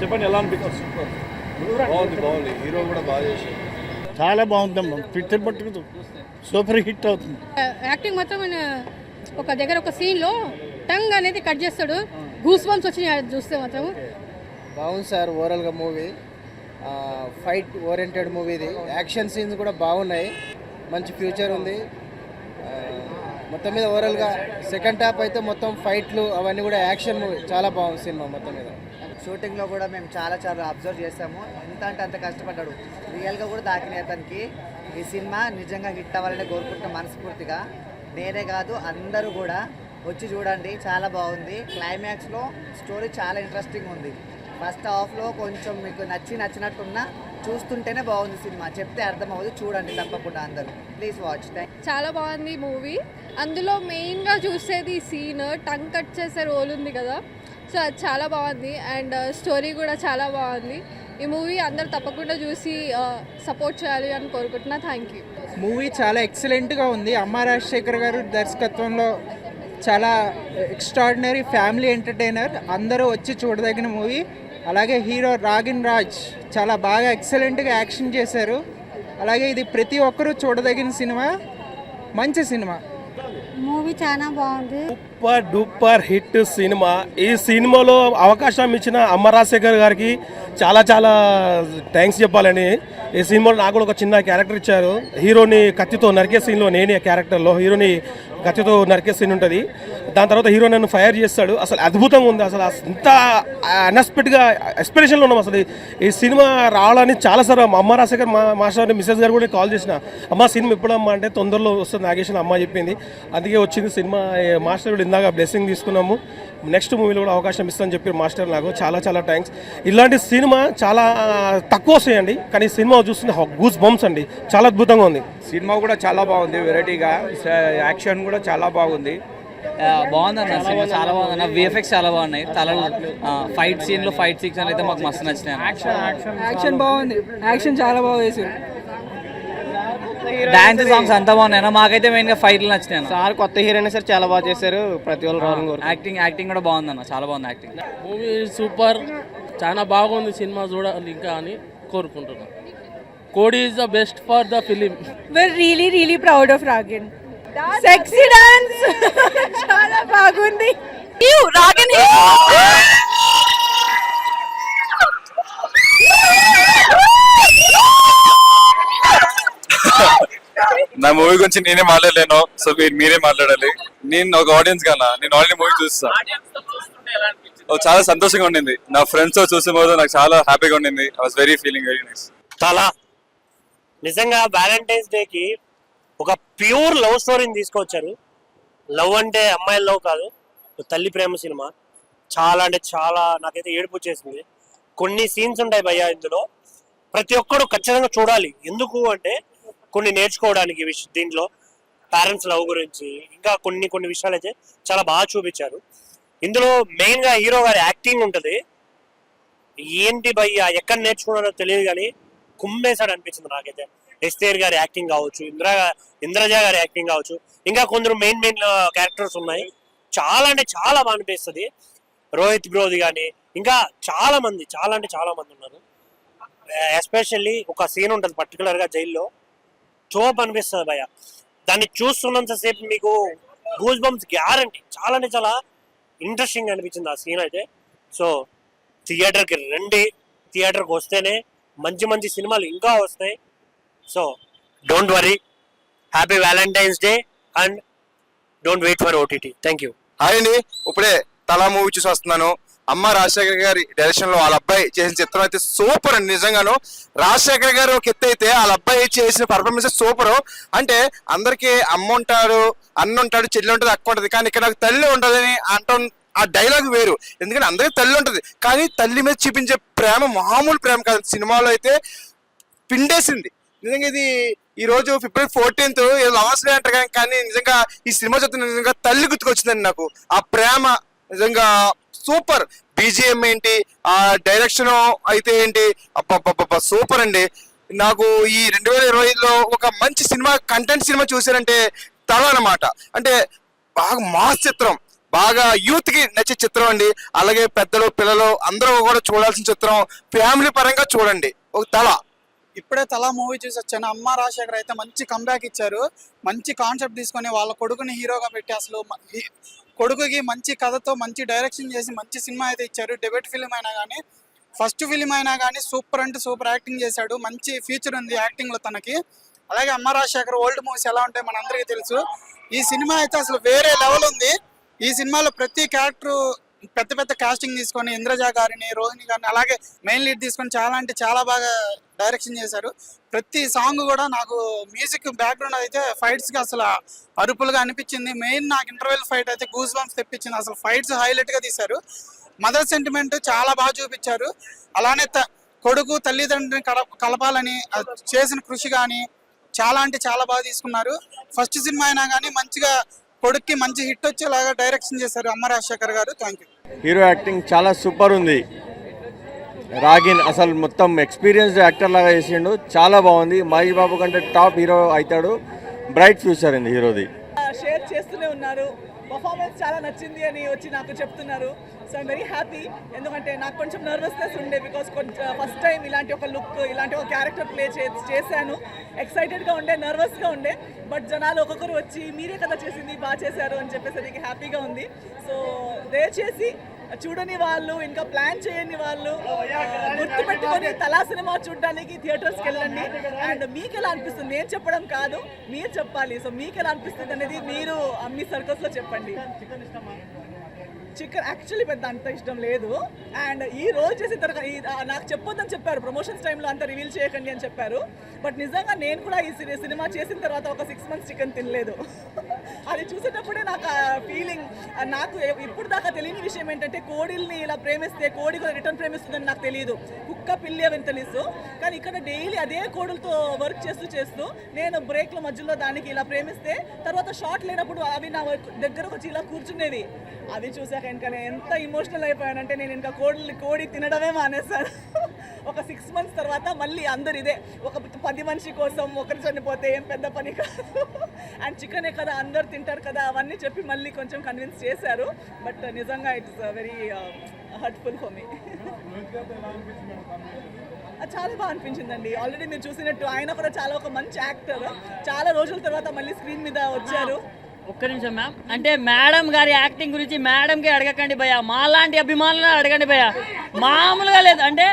చెప్పండి ఎలా అనిపించింది? బాగుంది హీరో కూడా బాగా చేశారు. చాలా బాగుందమ్మా, పిక్చర్ పట్టుకుదు సూపర్ హిట్ అవుతుంది. యాక్టింగ్ మాత్రం ఆయన ఒక దగ్గర ఒక సీన్లో టంగ్ అనేది కట్ చేస్తాడు, గూస్ బంప్స్ వచ్చినాయి చూస్తే మాత్రం. బాగుంది సార్ ఓవరాల్గా మూవీ. ఫైట్ ఓరియంటెడ్ మూవీ ఇది. యాక్షన్ సీన్స్ కూడా బాగున్నాయి, మంచి ఫ్యూచర్ ఉంది. మొత్తం మీద ఓవరాల్గా సెకండ్ హాఫ్ అయితే మొత్తం ఫైట్లు అవన్నీ కూడా యాక్షన్ మూవీ, చాలా బాగుంది సినిమా మొత్తం మీద. షూటింగ్లో కూడా మేము చాలా అబ్జర్వ్ చేసాము. ఎంత అంటే అంత కష్టపడ్డాడు, రియల్గా కూడా దాకినాయి అతనికి. ఈ సినిమా నిజంగా హిట్ అవ్వాలని కోరుకుంటున్నాం మనస్ఫూర్తిగా. నేనే కాదు అందరూ కూడా వచ్చి చూడండి, చాలా బాగుంది. క్లైమాక్స్లో స్టోరీ చాలా ఇంట్రెస్టింగ్ ఉంది. ఫస్ట్ హాఫ్లో కొంచెం మీకు నచ్చినట్టున్నా చూస్తుంటేనే బాగుంది సినిమా, చెప్తే అర్థమవుతుంది. చూడండి తప్పకుండా అందరూ, ప్లీజ్ వాచ్. చాలా బాగుంది మూవీ. అందులో మెయిన్గా చూసేది సీన్ టంగ్ కట్ చేసే రోల్ ఉంది కదా, సో అది చాలా బాగుంది. అండ్ స్టోరీ కూడా చాలా బాగుంది. ఈ మూవీ అందరు తప్పకుండా చూసి సపోర్ట్ చేయాలి అని కోరుకుంటున్నా. Thank you. మూవీ చాలా ఎక్సలెంట్గా ఉంది. అమ్మ రాజశేఖర్ గారు దర్శకత్వంలో చాలా ఎక్స్ట్రాడినరీ ఫ్యామిలీ ఎంటర్టైనర్, అందరూ వచ్చి చూడదగిన మూవీ. అలాగే హీరో రాగిన్ రాజ్ చాలా బాగా ఎక్సలెంట్గా యాక్షన్ చేశారు. అలాగే ఇది ప్రతి ఒక్కరూ చూడదగిన సినిమా, మంచి సినిమా. మూవీ చాలా బాగుంది. Super duper hit cinema. ఈ సినిమాలో అవకాశం ఇచ్చిన అమ్మ రాజశేఖర్ గారికి చాలా చాలా థ్యాంక్స్ చెప్పాలని. ఈ సినిమాలో నాకు కూడా ఒక చిన్న క్యారెక్టర్ ఇచ్చారు. హీరోని కత్తితో నరికే సీన్లో నేనే క్యారెక్టర్లో హీరోని కత్తితో నరికే సీన్ ఉంటుంది. దాని తర్వాత హీరో నన్ను ఫైర్ చేస్తాడు. అసలు అద్భుతంగా ఉంది. అసలు ఇంత అన్ఎక్స్పెక్టెడ్గా ఎక్స్పెక్టేషన్లో ఉన్నాం. అసలు ఈ సినిమా రావాలని చాలాసార్లు అమ్మ రాజశేఖర్ మాస్టర్ మిస్సెస్ గారు కూడా కాల్ చేసిన, అమ్మ సినిమా ఎప్పుడమ్మా అంటే తొందరలో వస్తుంది నాగేశ్వర అమ్మ చెప్పింది. అందుకే వచ్చింది సినిమా. మాస్టర్ కూడా ఇందాక బ్లెస్సింగ్ తీసుకున్నాము. నెక్స్ట్ మూవీలో కూడా అవకాశం ఇస్తామని చెప్పి మాస్టర్ నాకు చాలా చాలా థ్యాంక్స్. ఇలాంటి సినిమా చాలా తక్కువ వస్తాయండి, కానీ సినిమా చూస్తుంటే గూస్ బంప్స్ అండి, చాలా అద్భుతంగా ఉంది. సినిమా కూడా చాలా బాగుంది, వెరైటీగా. యాక్షన్ కూడా చాలా బాగుంది. బాగుందన్న సినిమా, చాలా బాగుందన్న. విఎఫ్ఎక్స్ చాలా బాగున్నాయి. ఫైట్ సీన్లో ఫైట్ సీక్వెన్స్ అయితే మాకు మస్తు నచ్చినాయి. యాక్షన్ బాగుంది, యాక్షన్ చాలా బాగా చేశారు. డాన్స్ సాంగ్స్ అంతా బాగున్నాయి. మాకైతే మెయిన్గా ఫైట్లు నచ్చినాయి. సార్ కొత్త హీరోయిన్ సార్ చాలా బాగా చేశారు. ప్రతి వాళ్ళు యాక్టింగ్ కూడా బాగుందన్న, చాలా బాగుంది యాక్టింగ్. మూవీ సూపర్, చాలా బాగుంది. సినిమా చూడాలి ఇంకా అని కోరుకుంటున్నాను. కోడి is the best for the film. We're really proud of Ragin. Sexy dance చాలా బాగుంది. Ragin నా మూవీ గురించి నేనే మాట్లాడలేను, సో మీరే మాట్లాడాలి. నేను ఒక ఆడియన్స్ గానా, నేను ఆల్రెడీ మూవీ చూస్తాను. చాలా సంతోషంగా ఉండింది. నా ఫ్రెండ్స్ తో చూసే పోతే నాకు చాలా హ్యాపీగా ఉండింది. I was feeling very nice. చాలా నిజంగా వ్యాలంటైన్స్ డేకి ఒక ప్యూర్ లవ్ స్టోరీని తీసుకొచ్చారు. లవ్ అంటే అమ్మాయిల లవ్ కాదు, తల్లి ప్రేమ సినిమా. చాలా అంటే చాలా నాకైతే ఏడుపు వచ్చేసింది. కొన్ని సీన్స్ ఉంటాయి భయ్యా ఇందులో, ప్రతి ఒక్కరు ఖచ్చితంగా చూడాలి. ఎందుకు అంటే కొన్ని నేర్చుకోవడానికి దీంట్లో పేరెంట్స్ లవ్ గురించి ఇంకా కొన్ని విషయాలు అయితే చాలా బాగా చూపించారు. ఇందులో మెయిన్గా హీరో గారి యాక్టింగ్ ఉంటుంది. ఏంటి భయ్యా ఎక్కడ నేర్చుకున్నారో తెలియదు కానీ కుమ్మేశాడు అనిపించింది నాకైతే. ఎస్తేర్ గారి యాక్టింగ్ కావచ్చు, ఇంద్రజ గారి యాక్టింగ్ కావచ్చు, ఇంకా కొందరు మెయిన్ క్యారెక్టర్స్ ఉన్నాయి. చాలా అంటే చాలా బాగా అనిపిస్తుంది. రోహిత్ బ్రోది కానీ ఇంకా చాలా మంది ఉన్నారు. ఎస్పెషల్లీ ఒక సీన్ ఉంటుంది పర్టికులర్గా జైల్లో, తోపు అనిపిస్తుంది భయ్య. దాన్ని చూస్తున్నంత సేపు మీకు గూస్ బంప్స్ గ్యారంటీ. చాలా అంటే చాలా ఇంట్రెస్టింగ్ అనిపించింది ఆ సీన్ అయితే. సో థియేటర్కి రండి, థియేటర్కి వస్తేనే మంచి సినిమాలు ఇంకా వస్తాయి. So don't worry, happy Valentine's day and don't wait for OTT. Thank you. Hi అండి, ఇప్పుడే తలా మూవీ చూసి వస్తున్నాను. అమ్మ రాజశేఖర్ గారి డైరెక్షన్ లో వాళ్ళ అబ్బాయి చేసిన చిత్రం అయితే సూపర్ అండి. నిజంగాను రాజశేఖర్ గారు ఒక ఎత్తు అయితే వాళ్ళ అబ్బాయి చేసిన పర్ఫార్మెన్స్ సూపర్. అంటే అందరికి అమ్మ ఉంటాడు, అన్న ఉంటాడు, చెల్లి ఉంటుంది, అక్క ఉంటుంది, కానీ ఇక్కడ నాకు తల్లి ఉంటుందని అంటాం. ఆ డైలాగ్ వేరు, ఎందుకంటే అందరికీ తల్లి ఉంటుంది, కానీ తల్లి మీద చూపించే ప్రేమ మామూలు ప్రేమ కాదు. సినిమాలో అయితే పిండేసింది నిజంగా. ఇది ఈ రోజు February 14th లవర్స్ డే అంటారు, కానీ నిజంగా ఈ సినిమా చూస్తే నిజంగా తల్లి గుర్తుకొచ్చిందండి నాకు. ఆ ప్రేమ నిజంగా సూపర్. బీజిఎం ఏంటి, ఆ డైరెక్షన్ అయితే ఏంటి, అబ్బబ్బబ్బ సూపర్ అండి. నాకు ఈ 2025లో ఒక మంచి సినిమా, కంటెంట్ సినిమా చూసారంటే తల అన్నమాట. అంటే బాగా మాస్ చిత్రం, బాగా యూత్ కి నచ్చే చిత్రం అండి. అలాగే పెద్దలు పిల్లలు అందరూ కూడా చూడాల్సిన చిత్రం. ఫ్యామిలీ పరంగా చూడండి. ఒక తల ఇప్పుడే తలా మూవీ చూసి వచ్చాను. అమ్మ రాజశేఖర్ అయితే మంచి కంబ్యాక్ ఇచ్చారు. మంచి కాన్సెప్ట్ తీసుకొని వాళ్ళ కొడుకుని హీరోగా పెట్టి అసలు కొడుకుకి మంచి కథతో మంచి డైరెక్షన్ చేసి మంచి సినిమా అయితే ఇచ్చారు. డెబ్యూట్ ఫిలిం అయినా కానీ ఫస్ట్ ఫిలిం అయినా కానీ సూపర్ అంటే సూపర్ యాక్టింగ్ చేశాడు. మంచి ఫ్యూచర్ ఉంది యాక్టింగ్ లో తనకి. అలాగే అమ్మ రాజశేఖర్ ఓల్డ్ మూవీస్ ఎలా ఉంటాయి మనందరికీ తెలుసు. ఈ సినిమా అయితే అసలు వేరే లెవెల్ ఉంది. ఈ సినిమాలో ప్రతి క్యారెక్టర్ పెద్ద పెద్ద కాస్టింగ్ తీసుకొని ఇంద్రజ గారిని, రోహిణి గారిని, అలాగే మెయిన్ లీడ్ తీసుకొని చాలా అంటే చాలా బాగా డైరెక్షన్ చేశారు. ప్రతి సాంగ్ కూడా నాకు మ్యూజిక్ బ్యాక్గ్రౌండ్ అయితే ఫైట్స్ కి అసలు అరుపులుగా అనిపించింది. మెయిన్ నాకు ఇంటర్వెల్ ఫైట్ అయితే గూస్ బంప్స్ తెప్పించింది. అసలు ఫైట్స్ హైలైట్ గా తీశారు. మదర్ సెంటిమెంట్ చాలా బాగా చూపించారు. అలానే కొడుకు తల్లిదండ్రుని కలపాలని చేసిన కృషి కానీ చాలా అంటే చాలా బాగా తీసుకున్నారు. ఫస్ట్ సినిమా అయినా కానీ మంచిగా కొడుక్కి మంచి హిట్ వచ్చేలాగా డైరెక్షన్ చేశారు అమ్మ రాజశేఖర్ గారు. Thank you. హీరో యాక్టింగ్ చాలా సూపర్ ఉంది. రాగిన్ అసలు మొత్తం ఎక్స్పీరియన్స్డ్ యాక్టర్ లాగా చేసిండు. చాలా బాగుంది. మహేష్ బాబు కంటే టాప్ హీరో అవుతాడు. బ్రైట్ ఫ్యూచర్ ఉంది హీరోది. షేర్ చేస్తూనే ఉన్నారు. పర్ఫార్మెన్స్ చాలా నచ్చింది అని వచ్చి నాకు చెప్తున్నారు. So I'm very happy. ఎందుకంటే నాకు కొంచెం నర్వస్నెస్ ఉండే, బికాస్ ఫస్ట్ టైం ఇలాంటి ఒక లుక్, ఇలాంటి ఒక క్యారెక్టర్ ప్లే చేశాను. ఎక్సైటెడ్గా ఉండే, నర్వస్గా ఉండే. బట్ జనాలు ఒక్కొక్కరు వచ్చి మీరే కదా చేసింది, బాగా చేశారు అని చెప్పేసరికి హ్యాపీగా ఉంది. సో దయచేసి చూడని వాళ్ళు, ఇంకా ప్లాన్ చేయని వాళ్ళు గుర్తుపెట్టుకొని తలా సినిమా చూడడానికి థియేటర్స్కి వెళ్ళండి. అండ్ మీకు ఎలా అనిపిస్తుంది, నేను చెప్పడం కాదు, మీరు చెప్పాలి. సో మీకు ఎలా అనిపిస్తుంది అనేది మీరు అమ్మి సర్కస్లో చెప్పండి. చికెన్ యాక్చువల్లీ పెద్ద అంత ఇష్టం లేదు. అండ్ ఈ రోజు చేసిన తర్వాత నాకు చెప్పొద్దని చెప్పారు, ప్రమోషన్స్ టైంలో అంత రివీల్ చేయకండి అని చెప్పారు. బట్ నిజంగా నేను కూడా ఈ సినిమా చేసిన తర్వాత ఒక 6 months చికెన్ తినలేదు. అది చూసేటప్పుడే నాకు ఆ ఫీలింగ్, నాకు ఇప్పుడు దాకా తెలియని విషయం ఏంటంటే కోడిల్ని ఇలా ప్రేమిస్తే కోడి కూడా రిటర్న్ ప్రేమిస్తుందని నాకు తెలియదు. కుక్క, పిల్లి అవని తెలుసు. కానీ ఇక్కడ డైలీ అదే కోడులతో వర్క్ చేస్తూ నేను బ్రేక్ల మధ్యలో దానికి ఇలా ప్రేమిస్తే తర్వాత షార్ట్ లేనప్పుడు అవి నా దగ్గరకు వచ్చి ఇలా కూర్చునేవి. అది చూసాక ఇంకా నేను ఎంత ఇమోషనల్ అయిపోయానంటే నేను ఇంకా కోడి తినడమే మానేశాను. ఒక 6 months తర్వాత మళ్ళీ అందరు ఇదే, ఒక 10 మనిషి కోసం ఒకరు చనిపోతే ఏం పెద్ద పని కాదు, అండ్ చికెనే కదా అందరు తింటారు కదా అవన్నీ చెప్పి మళ్ళీ కొంచెం కన్విన్స్ చేశారు. బట్ నిజంగా it's very hurtful for me. చాలా బాగా అనిపించిందండి. ఆల్రెడీ మీరు చూసినట్టు ఆయన కూడా చాలా ఒక మంచి యాక్టర్. చాలా రోజుల తర్వాత మళ్ళీ స్క్రీన్ మీద వచ్చారు. ఒక్క నిమిషం మ్యామ్, అంటే మేడం గారి యాక్టింగ్ గురించి మేడంకి అడగకండి భయ్య, మాలాంటి అభిమానులను అడగండి భయ్య. మామూలుగా లేదు. అంటే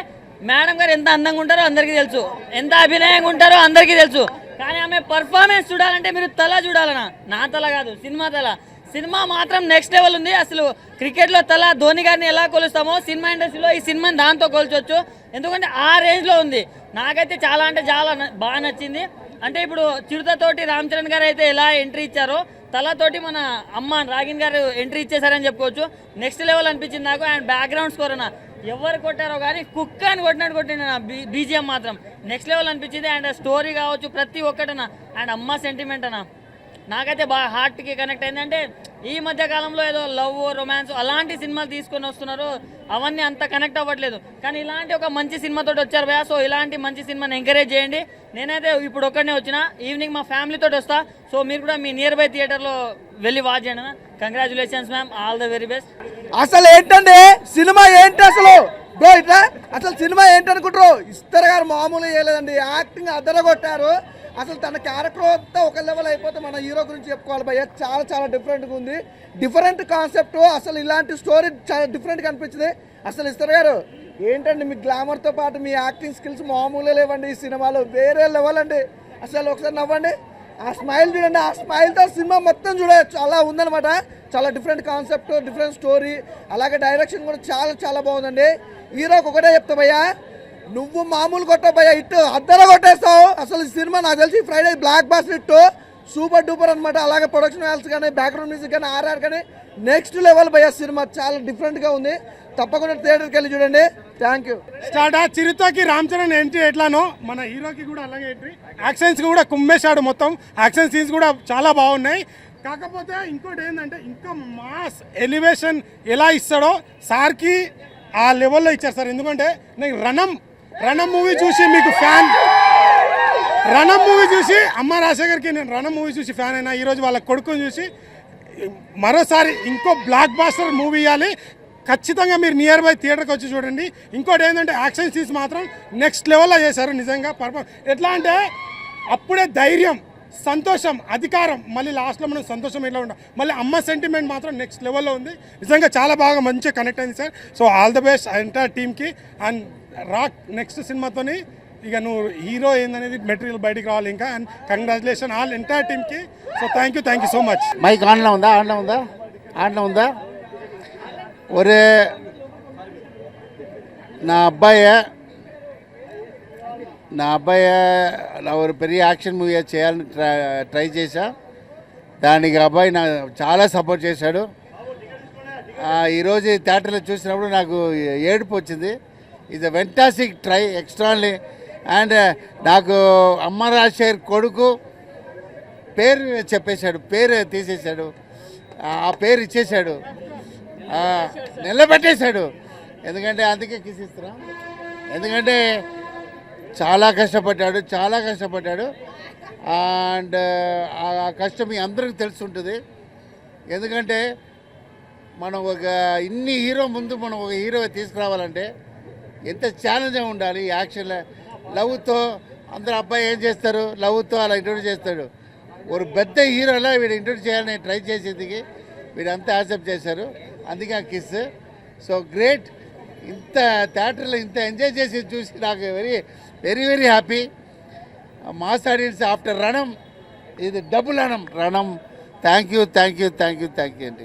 మేడం గారు ఎంత అందంగా ఉంటారో అందరికీ తెలుసు, ఎంత అభినయంగా ఉంటారో అందరికీ తెలుసు. కానీ ఆమె పర్ఫార్మెన్స్ చూడాలంటే మీరు తల చూడాలన్నా, నా తల కాదు, సినిమా తల. సినిమా మాత్రం నెక్స్ట్ లెవెల్ ఉంది. అసలు క్రికెట్లో తల ధోని గారిని ఎలా కొలుస్తామో సినిమా ఇండస్ట్రీలో ఈ సినిమాని దాంతో కొలుచవచ్చు. ఎందుకంటే ఆ రేంజ్లో ఉంది. నాకైతే చాలా అంటే చాలా బాగా నచ్చింది. అంటే ఇప్పుడు చిరుతతోటి రామ్ చరణ్ గారు అయితే ఎలా ఎంట్రీ ఇచ్చారో తలతోటి మన అమ్మ రాగిన్ గారు ఎంట్రీ ఇచ్చేసారని చెప్పుకోవచ్చు. నెక్స్ట్ లెవెల్ అనిపించింది నాకు. అండ్ బ్యాక్గ్రౌండ్ స్కోర్ అన్న ఎవరు కొట్టారో కానీ కుక్క అని కొట్టినట్టు కొట్టిన బీజిఎం మాత్రం నెక్స్ట్ లెవెల్ అనిపించింది. అండ్ స్టోరీ కావచ్చు ప్రతి ఒక్కటన్నా. అండ్ అమ్మ సెంటిమెంట్ అన్న నాకైతే బాగా హార్ట్కి కనెక్ట్ అయింది. అంటే ఈ మధ్య కాలంలో ఏదో లవ్, రొమాన్స్ అలాంటి సినిమాలు తీసుకొని వస్తున్నారు, అవన్నీ అంత కనెక్ట్ అవ్వట్లేదు. కానీ ఇలాంటి ఒక మంచి సినిమాతో వచ్చారు భయ్యా. సో ఇలాంటి మంచి సినిమాని ఎంకరేజ్ చేయండి. నేనైతే ఇప్పుడు ఒక్కడనే వచ్చిన, ఈవినింగ్ మా ఫ్యామిలీతో వస్తా. సో మీరు కూడా మీ నియర్ బై థియేటర్లో వెళ్ళి వాచ్ చేయండి. Congratulations ma'am, all the very best. అసలు ఏంటండి సినిమా ఏంటి అసలు బ్రో, ఇట్లా అసలు సినిమా ఏంటనుకుంటారు? ఇస్తారు గారు మామూలుగా చేయలేదండి, యాక్టింగ్ అదరగొట్టారు. అసలు తన క్యారెక్టర్ అంతా ఒక లెవెల్ అయిపోతే మన హీరో గురించి చెప్పుకోవాలి భయ్య. చాలా చాలా డిఫరెంట్గా ఉంది, డిఫరెంట్ కాన్సెప్ట్. అసలు ఇలాంటి స్టోరీ చాలా డిఫరెంట్గా అనిపించింది. అసలు ఇస్తారు గారు ఏంటండి మీ గ్లామర్తో పాటు మీ యాక్టింగ్ స్కిల్స్ మామూలుగా లేవండి. ఈ సినిమాలో వేరే లెవెల్ అండి. అసలు ఒకసారి నవ్వండి, ఆ స్మైల్ చూడండి, ఆ స్మైల్తో సినిమా మొత్తం చూడవచ్చు. అలా ఉందన్నమాట. చాలా డిఫరెంట్ కాన్సెప్ట్, డిఫరెంట్ స్టోరీ. అలాగే డైరెక్షన్ కూడా చాలా చాలా బాగుందండి. హీరోకి ఒకటే చెప్తా భయ్యా, నువ్వు మామూలు కొట్టావు భయ్యా, హిట్ అద్దర కొట్టేస్తావు. అసలు ఈ సినిమా నాకు తెలిసి Friday blockbuster hit, super duper అనమాట. అలాగే ప్రొడక్షన్ వాల్స్ కానీ, బ్యాక్గ్రౌండ్ మ్యూజిక్ కానీ, ఆర్ఆర్ కానీ నెక్స్ట్ లెవెల్ భయ్యా. సినిమా చాలా డిఫరెంట్గా ఉంది. తప్పకుండా థియేటర్కి వెళ్ళి చూడండి. Thank you. స్టార్ట్ చిరుతకి రామ్ చరణ్ ఎంట్రీ ఎట్లానో మన హీరోకి కూడా అలాగే ఎంట్రీ. యాక్షన్స్ కూడా కుమ్మేశాడు మొత్తం. యాక్షన్ సీన్స్ కూడా చాలా బాగున్నాయి. కాకపోతే ఇంకోటి ఏంటంటే ఇంకా మాస్ ఎలివేషన్ ఎలా ఇస్తాడో సార్కి ఆ లెవెల్లో ఇచ్చారు సార్. ఎందుకంటే నేను రణం మూవీ చూసి మీకు ఫ్యాన్, రణం మూవీ చూసి అమ్మ రాజశేఖర్కి నేను రణం మూవీ చూసి ఫ్యాన్ అయినా. ఈరోజు వాళ్ళ కొడుకుని చూసి మరోసారి ఇంకో బ్లాక్ బాస్టర్ మూవీ ఇవ్వాలి. ఖచ్చితంగా మీరు నియర్ బై థియేటర్కి వచ్చి చూడండి. ఇంకోటి ఏంటంటే యాక్షన్ సీన్స్ మాత్రం నెక్స్ట్ లెవెల్లో చేశారు నిజంగా. ఎట్లా అంటే అప్పుడే ధైర్యం, సంతోషం, అధికారం, మళ్ళీ లాస్ట్లో మనం సంతోషం ఎట్లా ఉంటాం, మళ్ళీ అమ్మ సెంటిమెంట్ మాత్రం నెక్స్ట్ లెవెల్లో ఉంది. నిజంగా చాలా బాగా మంచిగా కనెక్ట్ అయింది sir. So all the best entire టీమ్కి. అండ్ రాక్ నెక్స్ట్ సినిమాతోని ఇక నువ్వు హీరో ఏందనేది మెటీరియల్ బయటికి రావాలి ఇంకా. అండ్ కంగ్రాచులేషన్ ఆల్ ఎంటైర్ టీమ్కి. So thank you so much. Mike ఆన్లో ఉందా ఒరే నా అబ్బాయి நான் ஒரு பெரிய యాక్షన్ మూవీ చేయాలని ట్రై చేశా. దానికి అబ్బాయి నాకు చాలా సపోర్ట్ చేశాడు. ఈరోజు థియేటర్లో చూసినప్పుడు నాకు ఏడుపు వచ్చింది. ఇది ఫెంటాస్టిక్ ట్రై, ఎక్స్ట్రాన్లీ. అండ్ నాకు అమ్మ రాజశేఖర్ కొడుకు పేరు చెప్పేశాడు, పేరు తీసేశాడు, ఆ పేరు ఇచ్చేశాడు, నిలబెట్టేశాడు. ఎందుకంటే అందుకే కిసిస్తున్నా, ఎందుకంటే చాలా కష్టపడ్డాడు. అండ్ ఆ కష్టం మీ అందరికీ తెలుసుంటుంది. ఎందుకంటే మనం ఇన్ని హీరో ముందు మనం ఒక హీరో తీసుకురావాలంటే ఎంత ఛాలెంజ్గా ఉండాలి. యాక్షన్లో లవ్తో అందరు అబ్బాయి ఏం చేస్తారు, లవ్తో అలా ఇంట్రొడ్యూస్ చేస్తాడు. ఒక పెద్ద హీరోలా వీడు ఇంట్రొడ్యూస్ చేయాలని ట్రై చేసేందుకు వీడంతా యాక్సెప్ట్ చేశారు. అందుకే ఆ కిస్. So great. ఇంత థియేటర్లో ఇంత ఎంజాయ్ చేసి చూసి నాకు very very very happy. Mass audience after Ranam, ఇది డబుల్ రణం. థ్యాంక్ యూ అండి.